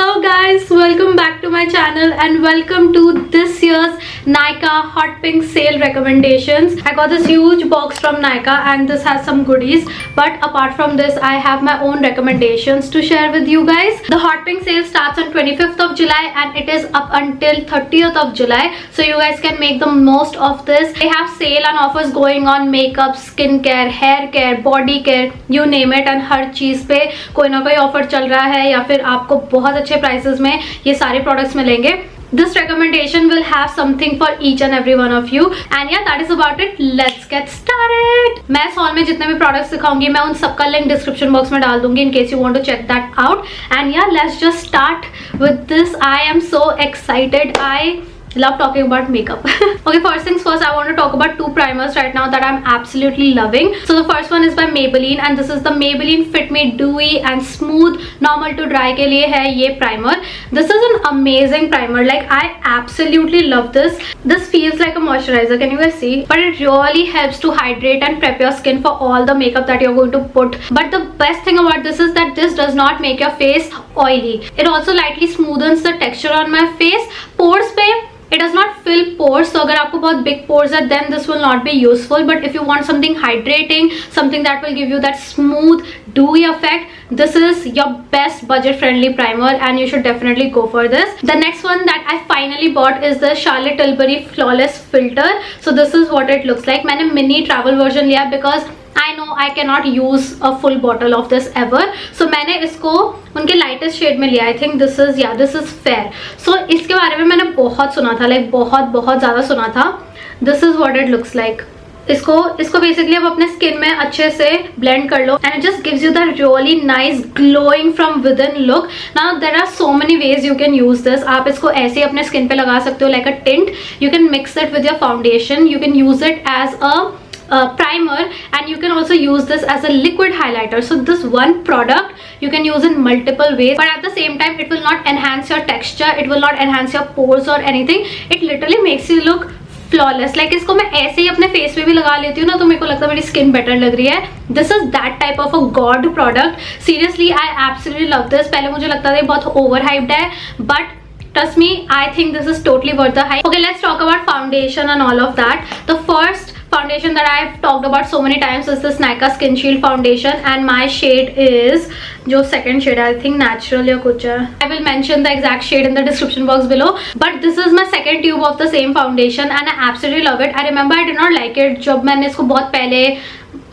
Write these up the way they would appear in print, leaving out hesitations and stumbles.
Hello guys, welcome back to my channel and welcome to this year's Nykaa Hot Pink sale recommendations. I got this huge box from Nykaa and this has some goodies, but apart from this I have my own recommendations to share with you guys. The Hot Pink sale starts on 25th of July and it is up until 30th of July, so you guys can make the most of this. They have sale and offers going on makeup, skincare, hair care, body care, you name it, and हर चीज पे कोई ना कोई offer चल रहा है या फिर आपको बहुत अच्छे प्राइसेस में ये सारे प्रोडक्ट्स मिलेंगे. This recommendation will have something for each and every one of you. And yeah, that is about it. Let's get started. मैं इस हॉल में जितने भी प्रोडक्ट्स दिखाऊंगी मैं उन सबका लिंक डिस्क्रिप्शन बॉक्स में डाल दूंगी in case you want to check that out. And yeah, let's just start with this. I am so excited. I love talking about makeup. Okay, first things first, I want to talk about two primers right now that I'm absolutely loving. So the first one is by Maybelline and this is the Maybelline Fit Me Dewy and Smooth Normal to Dry के लिए है ये primer. This is an amazing primer. Like I absolutely love this. This feels like a moisturizer, can you guys see? But it really helps to hydrate and prep your skin for all the makeup that you're going to put. But the best thing about this is that this does not make your face oily. It also lightly smoothens the texture on my face. Pores पे it does not fill pores, so अगर आपको बहुत big pores है then this will not be useful. But if you want something hydrating, something that will give you that smooth dewy effect, this is your best budget friendly primer and you should definitely go for this. The next one that I finally bought is the Charlotte Tilbury Flawless Filter. So this is what it looks like. मैंने mini travel version लिया because I know I cannot use a full bottle of this ever. So मैंने इसको उनके lightest shade में लिया. I think this is fair. So इसके बारे में मैंने बहुत सुना था, like बहुत ज़्यादा सुना था. This is what it looks like. इसको बेसिकली आप अपने स्किन में अच्छे से ब्लेंड कर लो and it just gives you that really nice glowing from within look. Now there are so many ways you can use this. आप इसको ऐसे अपने स्किन पे लगा सकते हो like a tint. You can mix it with your foundation. You can use it as a primer and you can also use this as a liquid highlighter. So this one product you can use in multiple ways, but at the same time it will not enhance your texture, it will not enhance your pores or anything. It literally makes you look flawless. Like इसको मैं ऐसे ही अपने face पे भी लगा लेती हूँ ना तो मेरे को लगता है मेरी स्किन बेटर लग रही है. This is that type of a god product. Seriously, I absolutely love this. पहले मुझे लगता था ये बहुत overhyped है, but trust me, I think this is totally worth the hype. Okay, let's talk about foundation and all of that. The first foundation that I've talked about so many times is this Nykaa Skin Shield foundation and my shade is जो second shade, I think natural या कुछ है. I will mention the exact shade in the description box below. But this is my second tube of the same foundation and I absolutely love it. I remember I did not like it जब मैंने इसको बहुत पहले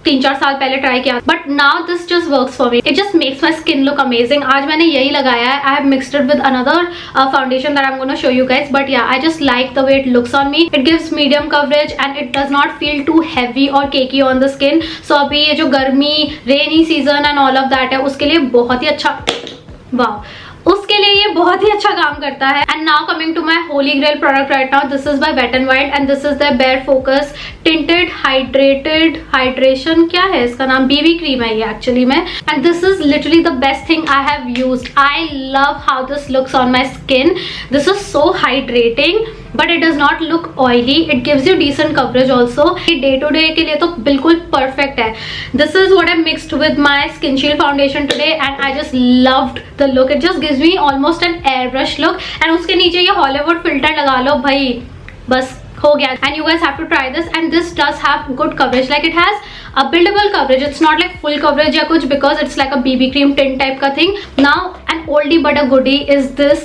3-4 साल पहले try किया, but now this just works for me. It just makes my skin look amazing. आज मैंने यही लगाया है. I have mixed it with another foundation that I am gonna show you guys, but ya I just like the way it looks on me. It gives medium coverage and it does not feel too heavy or cakey on the skin. So अभी ये जो गर्मी, rainy season and all of that है उसके लिए बहुत ही अच्छा, वाह, उसके लिए ये बहुत ही अच्छा काम करता है. And now coming to my holy grail product right now. This is by wet and wild and this is the bare focus tinted hydration, क्या है इसका नाम, बीबी क्रीम है ये एक्चुअली में. And this is literally the best thing I have used. I love how this looks on my skin. This is so hydrating but it does not look oily. It gives you decent coverage also. Day to day के लिए तो बिल्कुल perfect है. This is what I mixed with my Skin Shield foundation today and I just loved the look. It just gives me almost an airbrush look and उसके नीचे ये Hollywood filter लगा लो भाई, बस हो गया. And you guys have to try this and this does have good coverage. Like it has a buildable coverage. It's not like full coverage या कुछ because it's like a BB cream tint type का thing. Now an oldie but a goodie is this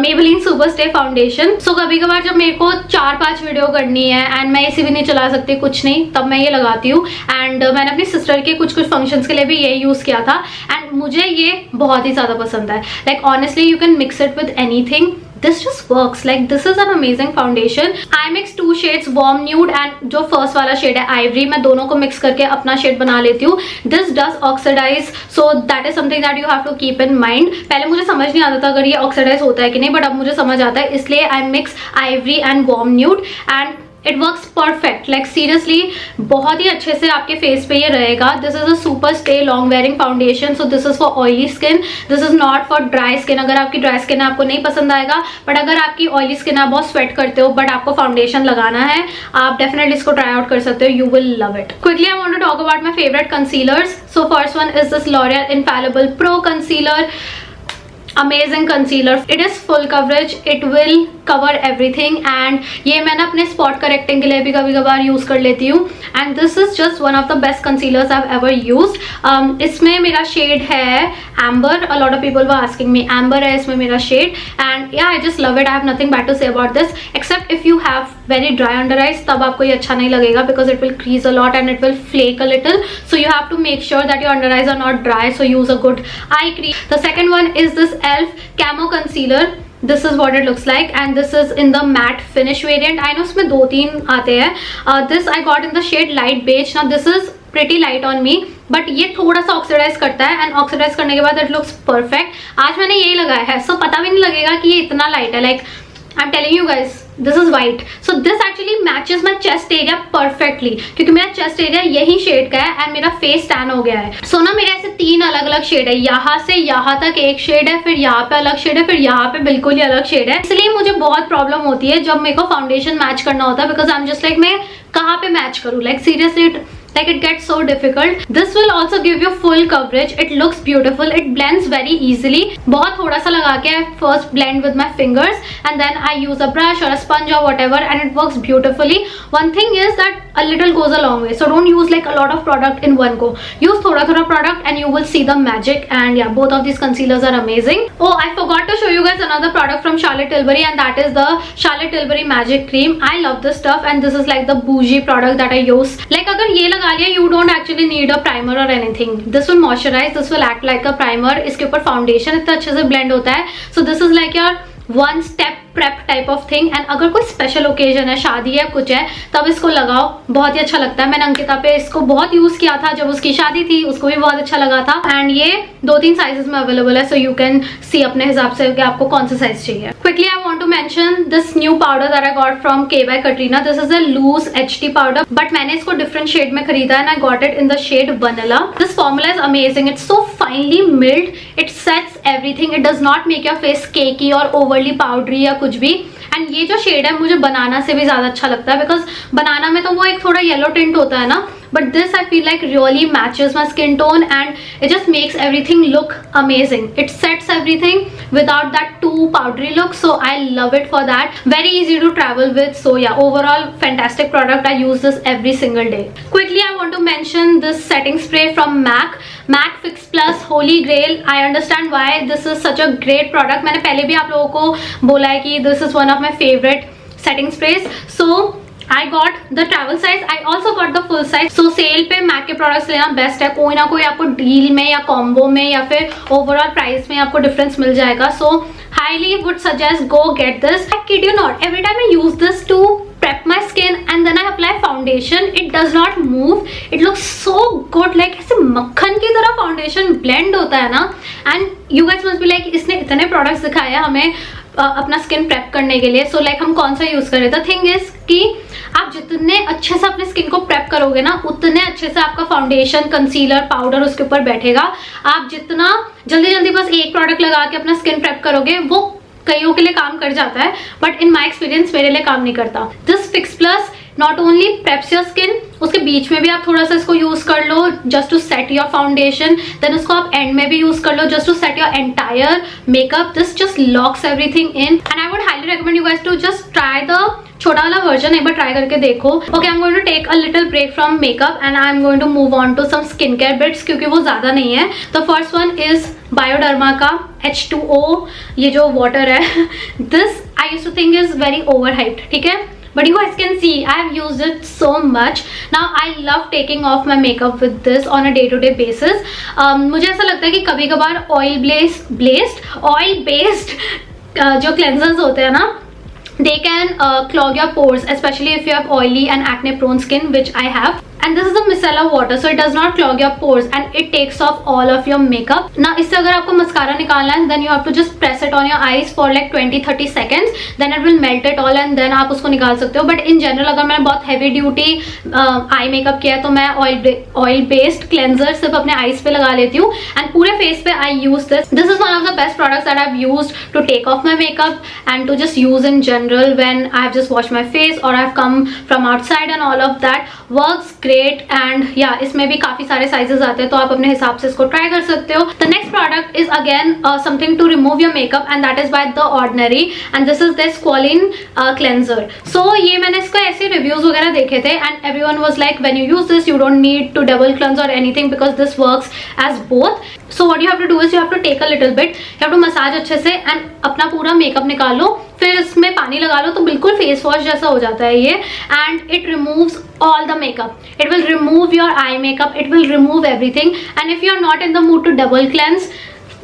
Maybelline Superstay foundation. So कभी कभार जब मेरे को 4-5 video करनी है and मैं AC भी नहीं चला सकती, कुछ नहीं, तब मैं ये लगाती हूँ. And मैंने अपनी सिस्टर के कुछ फंक्शंस के लिए भी ये यूज किया था and मुझे ये बहुत ही ज्यादा पसंद है. Like honestly you can mix it with anything. This just works. Like this is an amazing foundation. I mix 2 shades, warm nude and जो first वाला shade है ivory. मैं दोनों को mix करके अपना shade बना लेती हूँ. This does oxidize, so that is something that you have to keep in mind. पहले मुझे समझ नहीं आता था अगर ये oxidize होता है कि नहीं, but अब मुझे समझ आता है, इसलिए I mix ivory and warm nude and it works perfect. Like seriously बहुत ही अच्छे से आपके फेस पे ये रहेगा. This is a super stay long wearing foundation, so this is for oily skin. This is not for dry skin. अगर आपकी dry skin है आपको नहीं पसंद आएगा, but अगर आपकी oily skin है, आप बहुत sweat करते हो but आपको foundation लगाना है, आप definitely इसको try out कर सकते हो. You will love it. Quickly I want to talk about my favorite concealers. So first one is this L'Oreal Infallible Pro Concealer. Amazing concealer. It is full coverage, it will cover everything and ये मैं ना अपने spot correcting के लिए भी कभी कभार use कर लेती हूँ. And this is just one of the best concealers I have ever used. इसमें मेरा शेड है amber. A lot of people were asking me. Amber है इसमें मेरा shade and yeah I just love it. I have nothing bad to say about this except if you have very dry under eyes, तब आपको ये अच्छा नहीं लगेगा because it will crease a lot and it will flake a little. So you have to make sure that your under eyes are not dry, so use a good eye cream. The second one is this ELF Camo Concealer. This is what it looks like and this is in the matte finish variant. I know इसमें 2-3 आते हैं. This I got in the shade light beige. Now this is pretty light on me, but ये थोड़ा सा oxidise करता है and oxidise करने के बाद इट लुक्स परफेक्ट. आज मैंने यही लगाया है, सो पता भी नहीं लगेगा कि ये इतना लाइट है. Like I am telling you guys, this is white, so this actually matches my chest area perfectly क्योंकि मेरा चेस्ट एरिया यही शेड का है एंड मेरा फेस टैन हो गया है. सो ना मेरे ऐसे 3 अलग अलग शेड है. यहाँ से यहाँ तक एक शेड है, फिर यहाँ पे अलग शेड है, फिर यहाँ पे बिल्कुल ही अलग शेड है. इसलिए मुझे बहुत प्रॉब्लम होती है जब मेरे को फाउंडेशन मैच करना होता है because I am just like मैं कहाँ पे मैच करूँ. Like seriously like it gets so difficult. This will also give you full coverage. It looks beautiful. It blends very easily. बहुत थोड़ा सा लगा के I first blend with my fingers and then I use a brush or a sponge or whatever and it works beautifully. One thing is that a little goes a long way, so don't use like a lot of product in one go. Use थोड़ा थोड़ा product and you will see the magic. And yeah, both of these concealers are amazing. Oh, I forgot to show you guys another product from Charlotte Tilbury and that is the Charlotte Tilbury Magic Cream. I love this stuff and this is like the bougie product that I use. Like अगर ये लगा लिया, you don't actually need a primer or anything. This will moisturize, this will act like a primer. इसके ऊपर foundation इतना अच्छे से blend होता है. So this is like your one step prep type of thing. and अगर कोई special occasion है, शादी है, कुछ है, तब इसको लगाओ, बहुत ही अच्छा लगता है. मैंने अंकिता पे इसको बहुत यूज किया था जब उसकी शादी थी, उसको भी बहुत अच्छा लगा था. एंड ये 2-3 साइजेस में अवेलेबल है, सो यू कैन सी अपने हिसाब से कि आपको कौन सा साइज चाहिए. Quickly I want to mention this new powder that I got from K by Katrina. This is a loose HT powder but मैंने इसको डिफरेंट शेड में खरीदा है and I got it in the shade vanilla. This formula is amazing. It's so finely milled, it sets everything, it does not make your face cakey or overly powdery या कुछ भी. And ये जो shade है मुझे बनाना से भी ज्यादा अच्छा लगता है बिकॉज बनाना में तो वो एक थोड़ा येलो टिंट होता है ना, but this I feel like really matches my skin tone and it just makes everything look amazing. It sets everything without that too powdery look, so I love it for that. Very easy to travel with, so yeah, overall fantastic product. I use this every single day. Quickly I want to mention this setting spray from MAC Fix Plus Holy Grail. I understand why this is such a great product. मैंने पहले भी आप लोगों को बोला है कि this is one of my favorite setting sprays. So I got the travel size. I also got the full size. So sale पे MAC के प्रोडक्ट्स लेना बेस्ट है. कोई ना कोई आपको डील में या कॉम्बो में या फिर ओवरऑल प्राइस में आपको डिफरेंस मिल जाएगा. So highly would suggest go get this. I kid you not, every time I use this to prep my skin and then I apply foundation, it does not move. It looks so good. Like ऐसे मक्खन की तरह foundation blend होता है ना. And you guys must be like, इसने इतने products दिखाए हैं हमें अपना स्किन प्रेप करने के लिए, सो लाइक हम कौन सा यूज करें. द थिंग इज कि आप जितने अच्छे से अपने स्किन को प्रेप करोगे ना, उतने अच्छे से आपका फाउंडेशन, कंसीलर, पाउडर उसके ऊपर बैठेगा. आप जितना जल्दी जल्दी बस एक प्रोडक्ट लगा के अपना स्किन प्रेप करोगे, वो कईयों के लिए काम कर जाता है बट इन माई एक्सपीरियंस मेरे लिए काम नहीं करता. This fix plus not only preps your skin, उसके बीच में भी आप थोड़ा सा इसको यूज कर लो just to set your foundation. Then उसको आप एंड में भी यूज कर लो just to set your entire makeup. This just locks everything in and I would highly recommend you guys to just try the छोटा वाला वर्जन. एक बार ट्राई करके देखो. Okay, I am going to take a little break from makeup and I am going to move on to some skin care bits क्योंकि वो ज्यादा नहीं है. The first one is Bioderma का H2O, ये जो वाटर है. This I used to think is very over hyped, ठीक है, but you guys can see I have used it so much. Now I love taking off my makeup with this on a day-to-day basis. मुझे ऐसा लगता है कि कभी कभार oil based जो cleansers होते हैं ना, they can clog your pores, especially if you have oily and acne prone skin, which I have. And this is a micellar water, so it does not clog your pores and it takes off all of your makeup. Now इससे अगर आपको mascara निकालना है, then you have to just press it on your eyes for like 20-30 seconds, then it will melt it all and then आप उसको निकाल सकते हो. But in general अगर मैंने बहुत heavy duty आई मेकअप किया है तो मैं oil based cleanser सिर्फ अपने eyes पे लगा लेती हूँ and पूरे face पे I use this. This is one of the best products that I've used to take off my makeup and to just use in general when I have just washed my face or I've come from outside and all of that. Works great. Great and या इसमें भी काफी सारे sizes आते हैं, तो आप अपने हिसाब से इसको ट्राई कर सकते हो. The next product is again something to remove your makeup and that is by the ordinary and this is the squalane cleanser. So ये मैंने इसका ऐसे रिव्यूज वगैरह देखे थे and everyone was like when you use this you don't need to double cleanse or anything because this works as both. So what you have to do is you have to take a little bit, you have to massage अच्छे से and अपना पूरा makeup निकाल लो, फिर इसमें पानी लगा लो तो बिल्कुल फेस वॉश जैसा हो जाता है ये. And it removes all the makeup, it will remove your eye makeup, it will remove everything. And if you are not in the mood to double cleanse,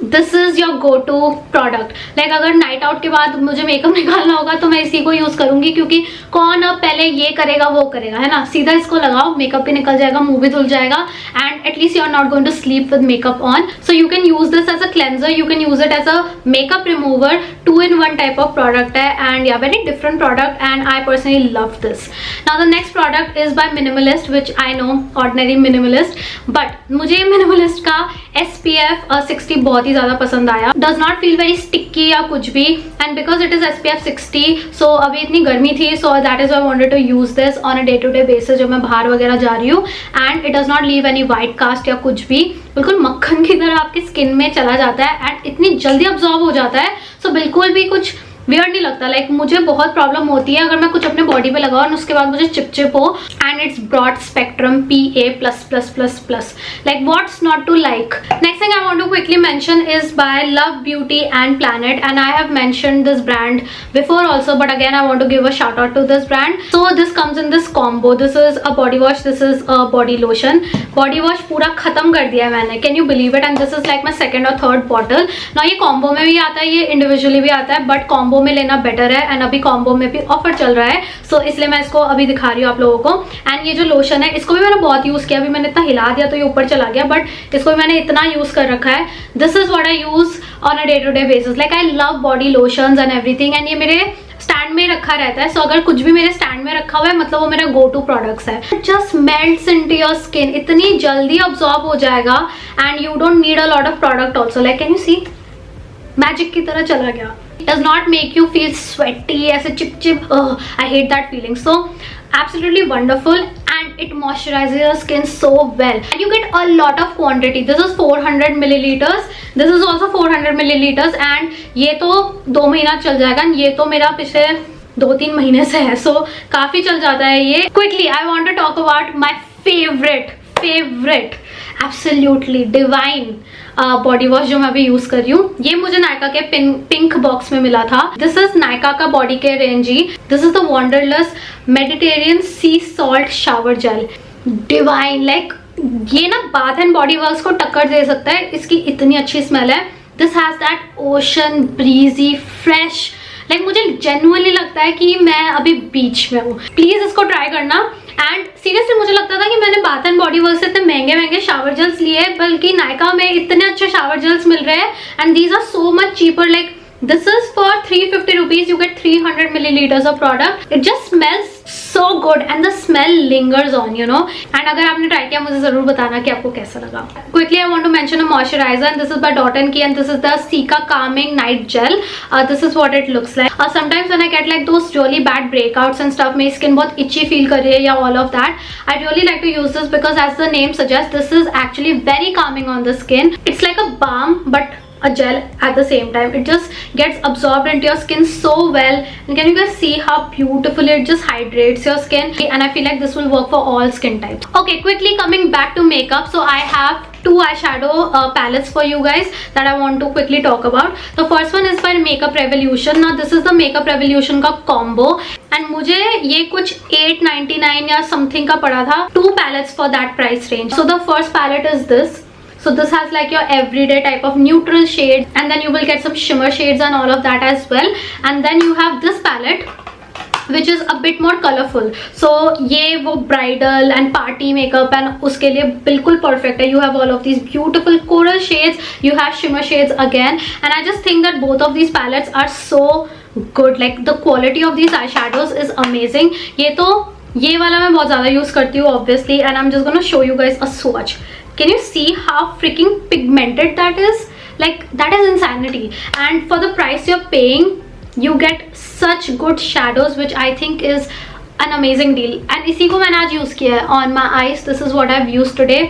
this is your go to product. Like अगर night out के बाद मुझे makeup निकालना होगा तो मैं इसी को यूज करूंगी, क्योंकि कौन अब पहले ये करेगा वो करेगा, है ना. सीधा इसको लगाओ, मेकअप भी निकल जाएगा, मुंह भी धुल जाएगा and at least you are not going to sleep with makeup on. So you can use this as a cleanser, you can use it as a makeup remover. 2-in-1 type of product है and yeah very different product and I personally love this. Now the next product is by minimalist, which I know ordinary minimalist, but मुझे minimalist का SPF 60 बहुत ही ज्यादा पसंद आया. Does not feel very sticky या कुछ भी and because it is SPF 60. So अभी इतनी गर्मी थी, so that is I wanted to use this on a day to day basis जब मैं बाहर वगैरह जा रही हूँ. And it does not leave any white cast या कुछ भी, बिल्कुल मक्खन की तरह आपकी स्किन में चला जाता है एंड इतनी जल्दी अब्जॉर्ब हो जाता है. सो बिल्कुल भी कुछ वियर्ड नहीं लगता. लाइक मुझे बहुत प्रॉब्लम होती है अगर मैं कुछ अपने बॉडी पे लगाऊं और उसके बाद मुझे चिपचिप हो. And it's broad spectrum PA++++. Like what's not to like. Next thing I want to quickly mention is by love beauty and planet and I have mentioned this brand before also, but again I want to give a shout out to this brand. So this comes in this combo. This is a body wash, this is a body lotion. Body wash पूरा खत्म कर दिया है मैंने, can you believe it. And this is like my second और third bottle. ना ये combo में भी आता है, ये इंडिविजुअली भी आता है, बट कॉम्बो में लेना बेटर है एंड अभी कॉम्बो में भी ऑफर चल रहा है. सो इसलिए मैं इसको अभी दिखा रही हूँ आप लोगों को. एंड ये जो लोशन है इसको भी मैंने बहुत यूज किया. अभी मैंने इतना हिला दिया तो ये ऊपर चला गया, बट इसको भी मैंने इतना यूज कर रखा है. This is what I use on a day to day basis. Like I love body lotions and everything and ये मेरे स्टैंड में रखा रहता है. सो अगर कुछ भी मेरे स्टैंड में रखा हुआ है मतलब वो मेरा गो टू प्रोडक्ट्स है. Just melts into your skin, इतनी जल्दी अब्सॉर्ब हो जाएगा and you don't need a lot of product also. Like can you see, magic की तरह चला गया. Does not make you feel sweaty ऐसे chip. I hate that feeling. So absolutely wonderful and it moisturizes your skin so well and you get a lot of quantity. This is 400 milliliters. This is also 400 milliliters and ये तो 2 महीना चल जाएगा. ये तो मेरा पिछले 2-3 महीने से है, so काफी चल जाता है ये. Quickly I want to talk about my favorite absolutely divine body wash जो मैं अभी यूज कर रही हूँ. ये मुझे नायका के पिंक बॉक्स में मिला था. दिस इज नायका का बॉडी केयर रेंज ही. This is the wanderlust Mediterranean sea salt shower gel. Divine, like ये ना बाथ एंड बॉडी वर्क्स को टक्कर दे सकता है, इसकी इतनी अच्छी स्मेल है. This has that ocean breezy fresh. Like मुझे जेन्युइनली लगता है कि मैं अभी बीच में हूँ. प्लीज इसको ट्राई करना. एंड सीरियसली मुझे लगता था कि मैंने बाथ एंड बॉडी वर्क से इतने महंगे शावर जेल्स लिए, बल्कि नायका में इतने अच्छे शावर जेल्स मिल रहे हैं and these are so much cheaper. Like this is for 350 rupees. You get 300 milliliters of product. It just smells so good and the smell lingers on, you know. And अगर आपने try किया मुझे जरूर बताना कि आपको कैसा लगा. Quickly I want to mention a moisturizer and this is by Dot & Key and this is the Cica Calming Night Gel. This is what it looks like. Sometimes when I get like those really bad breakouts and stuff, मेरी skin बहुत itchy feel कर रही है या all of that, I really like to use this because as the name suggests, this is actually very calming on the skin. It's like a balm but a gel at the same time. It just gets absorbed into your skin so well and can you guys see how beautifully it just hydrates your skin, and I feel like this will work for all skin types. Okay, quickly coming back to makeup, so I have 2 eyeshadow palettes for you guys that I want to quickly talk about. The first one is by Makeup Revolution. Now this is the Makeup Revolution का combo and मुझे ये कुछ 899 या something का पड़ा था. 2 palettes for that price range. So the first palette is this. So this has like your everyday type of neutral shades and then you will get some shimmer shades and all of that as well. And then you have this palette which is a bit more colorful. So ये वो bridal and party makeup and उसके लिए बिल्कुल perfect है. You have all of these beautiful coral shades, you have shimmer shades again, and I just think that both of these palettes are so good. Like the quality of these eyeshadows is amazing. ये वाला मैं बहुत ज़्यादा use करती हूँ obviously and I'm just gonna show you guys a swatch. Can you see how freaking pigmented that is? Like that is insanity. And for the price you're paying, you get such good shadows, which I think is an amazing deal. And इसी को मैंने आज use किया है on my eyes. This is what I've used today.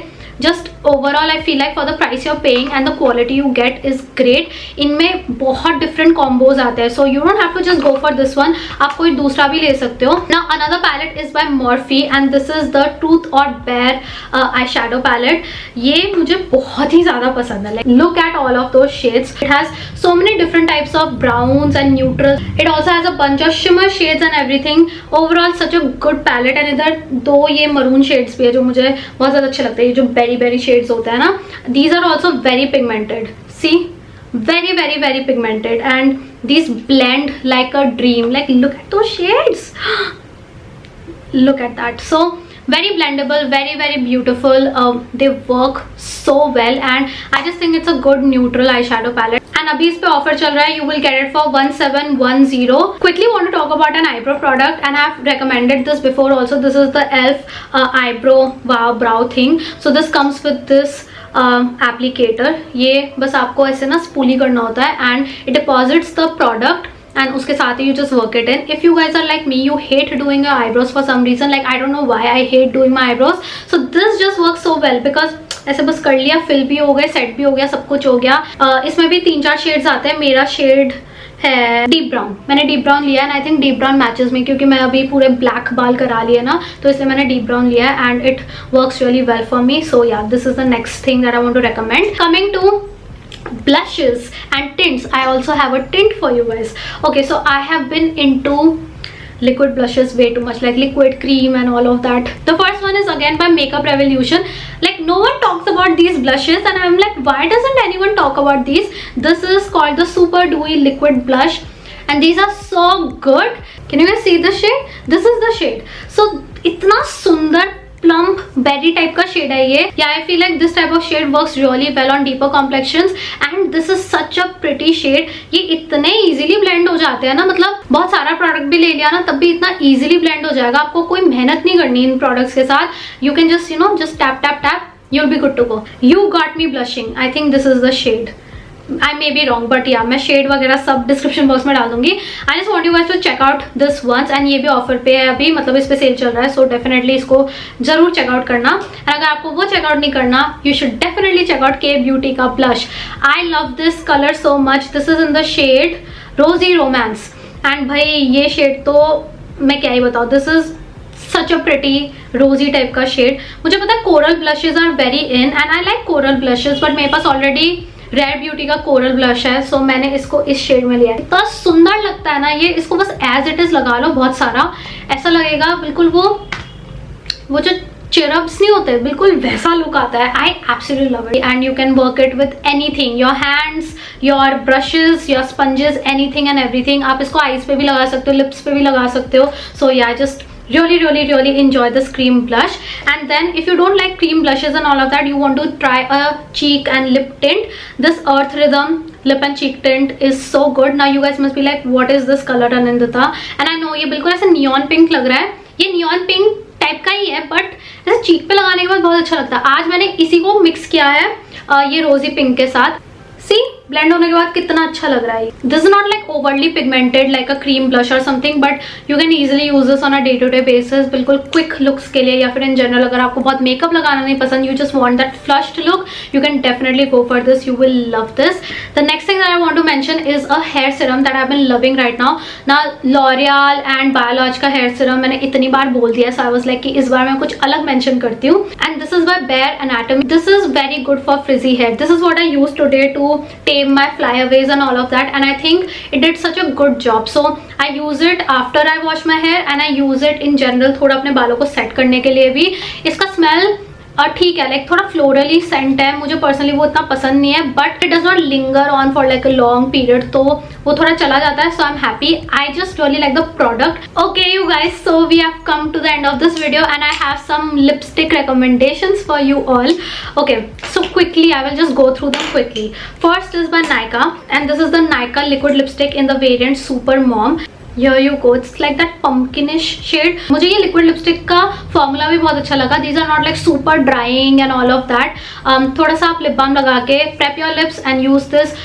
Just overall I feel like for the price you're paying and the quality you get is great. इनमें बहुत different combos आते हैं, so you don't have to just go for this one. आप कोई दूसरा भी ले सकते हो. Now another palette is by Morphe and this is the Truth or Dare eyeshadow palette. ये मुझे बहुत ही ज़्यादा पसंद है. Like look at all of those shades. It has so many different types of browns and neutrals. It also has a bunch of shimmer shades and everything. Overall such a good palette. And इधर दो ये maroon shades भी है जो मुझे बहुत ज़्यादा अच्छे लगते हैं. ये जो berry shades होते हैं ना, these are also very pigmented. See, very pigmented, and these blend like a dream. Like look at those shades. Look at that. So very blendable, very beautiful. They work so well and I just think it's a good neutral eyeshadow palette. And अभी इस पे offer चल रहा है. You will get it for 1710. Quickly want to talk about an eyebrow product and I've recommended this before also. This is the ELF eyebrow brow thing. So this comes with this applicator. ये बस आपको ऐसे ना spoolie करना होता है and it deposits the product. And उसके साथ ही you just work it in. If you guys are like me, you hate doing your eyebrows for some reason. Like I don't know why I hate doing my eyebrows. So this just works so well because ऐसे बस कर लिया, fill भी हो गए, set भी हो गया, सब कुछ हो गया. इसमें भी 3-4 शेड्स आते हैं. मेरा शेड है डीप ब्राउन. मैंने डीप ब्राउन लिया है and I think deep brown matches में, क्योंकि मैं अभी पूरे ब्लैक बाल करा लिए ना, तो इसलिए मैंने डीप ब्राउन लिया है and it works really well for me. So ya, this is the next thing that I want to recommend. Coming to blushes and tints, I also have a tint for you guys. Okay, so I have been into liquid blushes way too much, like liquid cream and all of that. The first one is again by Makeup Revolution. Like no one talks about these blushes and I'm like, why doesn't anyone talk about these? This is called the Super Dewy Liquid Blush and these are so good. Can you guys see the shade? This is the shade. So इतना सुंदर plump berry type का shade है ये. Ya I feel like this type of shade works really well on deeper complexions and this is such a pretty shade. ये इतने easily blend हो जाते हैं ना, मतलब बहुत सारा प्रोडक्ट भी ले लिया ना तब भी इतना इजीली ब्लेंड हो जाएगा. आपको कोई मेहनत नहीं करनी इन प्रोडक्ट्स के साथ. You can just just tap tap tap, you will be good to go. You got me blushing. I think this is the shade. I may be wrong but yeah, मैं शेड वगैरह सब description box में डाल दूंगी. I just want you guys to check out this once and ये भी offer पे है अभी, मतलब इस पे सेल चल रहा है. सो डेफिनेटली इसको जरूर चेकआउट करना. एंड अगर आपको वो चेकआउट नहीं करना, you should definitely check out K beauty का blush. I love this colour so much. This is in the shade rosy romance and भाई ये शेड तो मैं क्या ही बताऊँ. This is such a pretty rosy type का शेड. मुझे पता है coral blushes are very in and I like coral blushes, but मेरे पास ऑलरेडी रेयर ब्यूटी का कोरल ब्लश है, सो मैंने इसको इस शेड में लिया है. इतना सुंदर लगता है ना ये. इसको बस एज इट इज लगा लो बहुत सारा, ऐसा लगेगा बिल्कुल वो जो चिरप्स नहीं होते, बिल्कुल वैसा लुक आता है. I absolutely love it and you can work it with anything, your hands, your brushes, your sponges, anything and everything. आप इसको आईज पे भी लगा सकते हो, लिप्स पे भी लगा सकते हो. सो या, just really enjoy this cream blush. And then if you don't like cream blushes and all of that, you want to try a cheek and lip tint. This Earth Rhythm lip and cheek tint is so good. Now you guys must be like, what is this color, Anindita? And I know ये बिल्कुल ऐसे neon pink लग रहा है. ये neon pink type का ही है, but ऐसे चीक पे लगाने के बाद बहुत अच्छा लगता है. आज मैंने इसी को मिक्स किया है ये रोजी पिंक के साथ. सी, ब्लेंड होने के बाद कितना अच्छा लग रहा है. This is not like overly pigmented like a cream blush or something, but you can easily use this on a day to day basis. बिल्कुल क्विक लुक्स के लिए या फिर इन जनरल अगर आपको बहुत मेकअप लगाना नहीं पसंद, you just want that flushed look, you can definitely go for this. You will love this. The next thing that I want to mention is a hair serum that I have been loving right now. ना L'Oreal and Biolage का hair serum मैंने इतनी बार बोल दिया, सो I was like कि इस बार मैं कुछ अलग मेंशन करती हूँ. And this is by bare anatomy. This is very good for frizzy hair. This is what I use today to tame my flyaways and all of that, and I think it did such a good job. So I use it after I wash my hair and I use it in general थोड़ा अपने बालों को set करने के लिए भी. इसका smell ठीक है, लाइक थोड़ा फ्लोरली सेंट है, मुझे पर्सनली वो इतना पसंद नहीं है, but it does not linger on for like a long period, तो वो थोड़ा चला जाता है. So I am happy. I just really like the product. Okay you guys, so we have come to the end of this video and I have some lipstick recommendations for you all. Okay, so quickly I will just go through them quickly. First is by Nykaa and this is the Nykaa liquid lipstick in the variant Super Mom. Here you go. It's like that pumpkinish shade. मुझे ये liquid lipstick का formula भी बहुत अच्छा लगा. These are not like super drying and all of that. थोड़ा सा आप lip balm लगा के prep your lips and use this.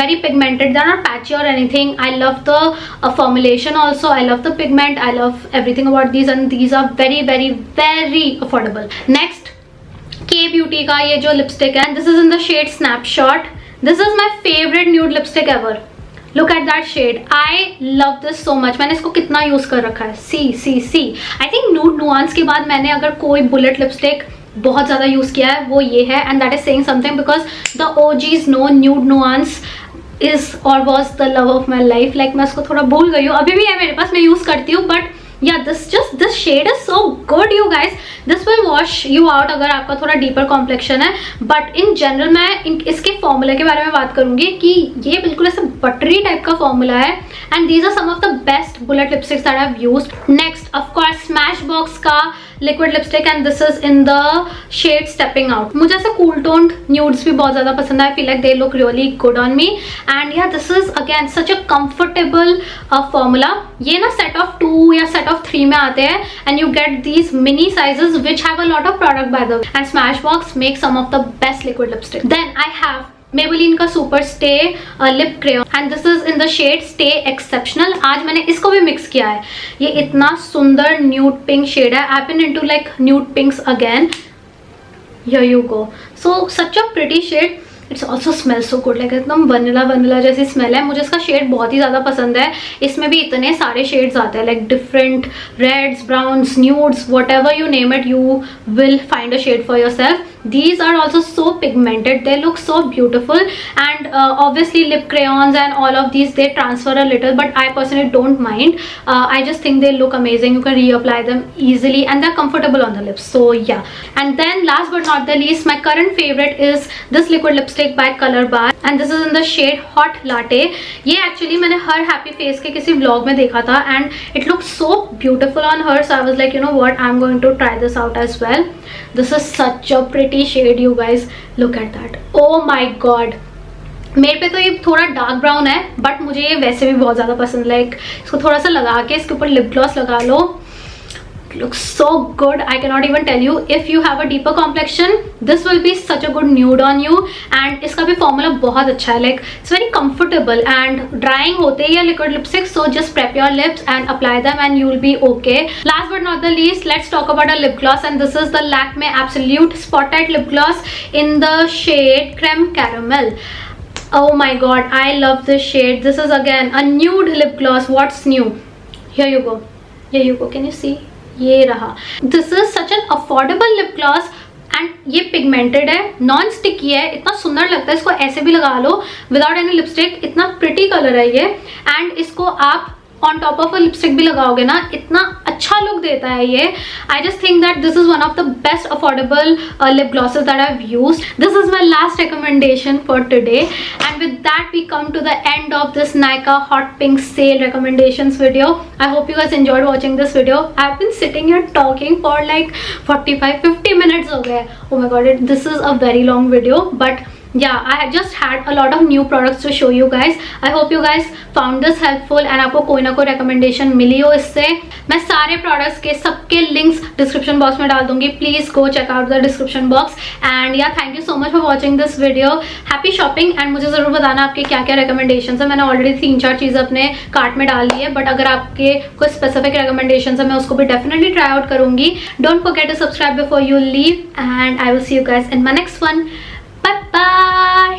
Very pigmented. They're not patchy or anything. I love the formulation also. I love the pigment. I love everything about these, and these are very very very affordable. Next, K Beauty का ये जो lipstick है. This is in the shade Snapshot. This is my favorite nude lipstick ever. Look at that shade. I love this so much. मैंने इसको कितना use कर रखा है. See. I think nude nuance के बाद मैंने अगर कोई bullet lipstick बहुत ज़्यादा यूज किया है वो ये है, and that is saying something because the OGs know nude nuance is or was the love of my life. Like मैं इसको थोड़ा भूल गई हूँ, अभी भी है मेरे पास, मैं यूज करती हूँ, but yeah, this shade is so good you guys. This will wash you out अगर आपका थोड़ा deeper complexion है, but in general मैं इसके formula के बारे में बात करूंगी कि ये बिल्कुल ऐसा buttery type का formula है, and these are some of the best bullet lipsticks that I've used. Next, of course, Smashbox का liquid lipstick, and this is in the shade Stepping Out. मुझे ऐसे cool toned nudes भी बहुत ज़्यादा पसंद है. I feel like they look really good on me, and yeah, this is again such a comfortable formula. ये ना set of 2 या set of 3 में आते हैं, and you get these mini sizes which have a lot of product by the way. And Smashbox makes some of the best liquid lipstick. Then I have Maybelline का Super Stay Lip Crayon, and this is in the shade Stay Exceptional. आज मैंने इसको भी mix किया है. ये इतना सुंदर nude pink shade है. I've been into like nude pinks again. Here you go. So such a pretty shade. It's also smell so good. Like एकदम वनीला जैसी स्मेल है. मुझे इसका शेड बहुत ही ज़्यादा पसंद है. इसमें भी इतने सारे शेड्स आते हैं, like different reds, browns, nudes, whatever you name it, you will find a shade for yourself. These are also so pigmented. They look so beautiful, and obviously lip crayons and all of these, they transfer a little, but I personally don't mind. I just think they look amazing. You can reapply them easily, and they're comfortable on the lips. So yeah. And then last but not the least, my current favorite is this liquid lipstick by Color Bar, and this is in the shade Hot Latte. ये actually मैंने हर Happy Face के किसी vlog में देखा था, and it looks so beautiful on her. So I was like, you know what, I'm going to try this out as well. This is such a pretty shade you guys. Look at that. Oh my god. मेरे पे तो ये थोड़ा dark brown है, but मुझे ये वैसे भी बहुत ज़्यादा पसंद. लाइक इसको थोड़ा सा लगा के इसके ऊपर लिप ग्लॉस लगा लो. Looks so good. I cannot even tell you. If you have a deeper complexion, this will be such a good nude on you. And इसका भी formula बहुत अच्छा है. Like it's very comfortable, and drying होते ही है liquid lipstick, so just prep your lips and apply them and you will be okay. Last but not the least, let's talk about a lip gloss, and this is the Lakme Absolute Spotlight Lip Gloss in the shade Creme Caramel. Oh my god, I love this shade. This is again a nude lip gloss. What's new? Here you go. Here you go. Can you see? ये रहा. This is such an affordable lip gloss, and ये pigmented है, non sticky है, इतना सुंदर लगता है. इसको ऐसे भी लगा लो विदाउट एनी लिपस्टिक. इतना प्रिटी कलर है ये, एंड इसको आप on top of a lipstick भी लगाओगे ना, इतना अच्छा लुक देता है ये. I just think that this is one of the best affordable lip glosses that I have used. This is my last recommendation for today, and with that we come to the end of this Nykaa hot pink sale recommendations video. I hope you guys enjoyed watching this video. I've been sitting here talking for like 45-50 minutes हो गए. Oh my god, this is a very long video, but yeah, I just had a lot of new products to show you guys. I hope you guys found this helpful, and आपको कोई ना कोई recommendation मिली हो इससे. मैं सारे products के सबके links description box में डाल दूंगी. Please go check out the description box. And yeah, thank you so much for watching this video. Happy shopping, and मुझे ज़रूर बताना आपके क्या क्या recommendations है. मैंने already 3-4 चीज़ अपने कार्ट में डाल ली है, but अगर आपके कोई specific recommendations है, मैं उसको भी definitely try out करूँगी. Don't forget to subscribe before you leave, and I will see you guys in my next one. Bye bye.